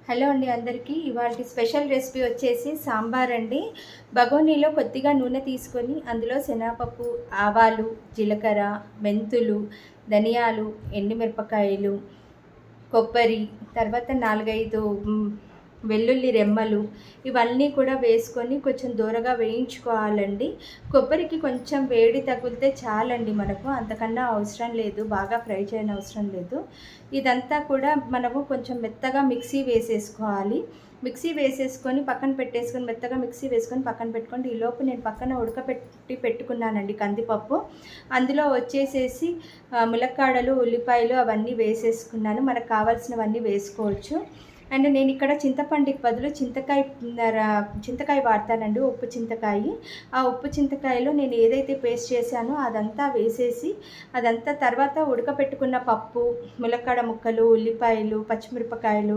Hello అండి అందరికీ. ఇవాల్టి స్పెషల్ రెసిపీ వచ్చేసి సాంబార్ అండి. బగోనీలో కొద్దిగా నూనె తీసుకొని అందులో శనగపప్పు, ఆవాలు, జీలకర్ర, మెంతులు, ధనియాలు, ఎండుమిరపకాయలు, కొబ్బరి, తర్వాత 4, 5 వెల్లుల్లి రెమ్మలు ఇవన్నీ కూడా వేసుకొని కొంచెం దూరగా వేయించుకోవాలండి. కొబ్బరికి కొంచెం వేడి తగిలితే చాలండి మనకు, అంతకన్నా అవసరం లేదు, బాగా ఫ్రై చేయనవసరం లేదు. ఇదంతా కూడా మనము కొంచెం మెత్తగా మిక్సీ వేసేసుకోవాలి. మిక్సీ వేసేసుకొని పక్కన పెట్టేసుకొని మెత్తగా మిక్సీ వేసుకొని పక్కన పెట్టుకోండి. ఈలోపు నేను పక్కన పెట్టుకున్నానండి కందిపప్పు. అందులో వచ్చేసేసి ములక్కాడలు, ఉల్లిపాయలు అవన్నీ వేసేసుకున్నాను. మనకు కావాల్సినవన్నీ వేసుకోవచ్చు. అండ్ నేను ఇక్కడ చింతపండుకి బదులు చింతకాయ వాడతానండి, ఉప్పు చింతకాయ. ఆ ఉప్పు చింతకాయలో నేను ఏదైతే పేస్ట్ చేశానో అదంతా వేసేసి, అదంతా తర్వాత ఉడకపెట్టుకున్న పప్పు, ములక్కాడ ముక్కలు, ఉల్లిపాయలు, పచ్చిమిరపకాయలు